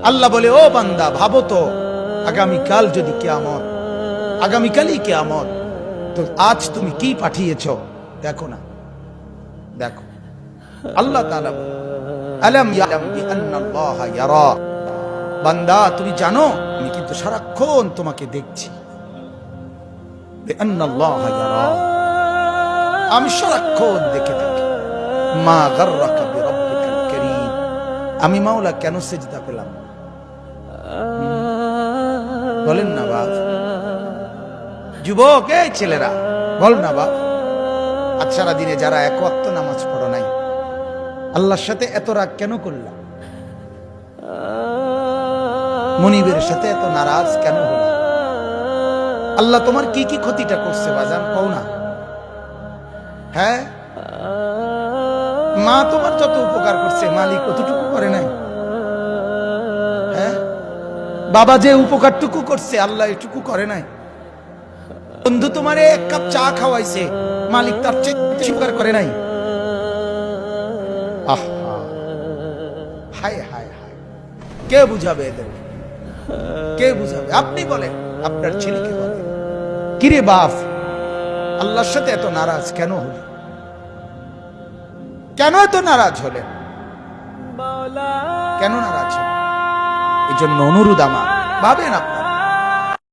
আল্লাহ বলে, ও বান্দা, ভাবো তো আগামীকাল যদি কিয়ামত, আগামীকালই কিয়ামত, তো আজ তুমি কি পাঠিয়েছ দেখো না, দেখো। আল্লাহ তাআলা আলাম ইয়ালাম বিআন্নাল্লাহা ইয়ারা, বান্দা তুমি জানো আমি কিন্তু সারাক্ষণ তোমাকে দেখছি। বিআন্নাল্লাহা ইয়ারা, আমি সারাক্ষণ দেখে থাকি। মা গাররাকা বিরাব্বিকাল কারীম, আমি মাওলা কেন সিজদা পেলাম? বলেন না বাপ, যুবক, এই ছেলেরা বল না বাপ, আজ সারা দিনে যারা এক ওয়াক্ত নামাজ পড়ো নাই, আল্লাহর সাথে এত রাগ কেন করলাম? মনিবের সাথে এত নারাজ কেন হলো? আল্লাহ তোমার কি কি ক্ষতিটা করছে বাজান, কও না। হ্যাঁ, মা তোমার যত উপকার করছে মালিক অতটুকু করে নাই? হ্যাঁ, বাবা যে উপকারটুকু করছে আল্লাহ এটুকু করে নাই? বন্ধু তোমারে এক কাপ চা খাওয়াইছে, মালিক তার চেয়ে উপকার করে নাই? আহা, হায় হায় হায়, কে বুঝাবে এদের? কে বুঝাবে? আপনি বলেন, আপনার ছেলেকে বলেন, কিরে বাপ, আল্লাহর সাথে এত নারাজ কেন হলে? কেন এত নারাজ হলেন? কেন নারাজ হলেন? এই জন্য অনুরোধ আমার, ভাবেন আপনার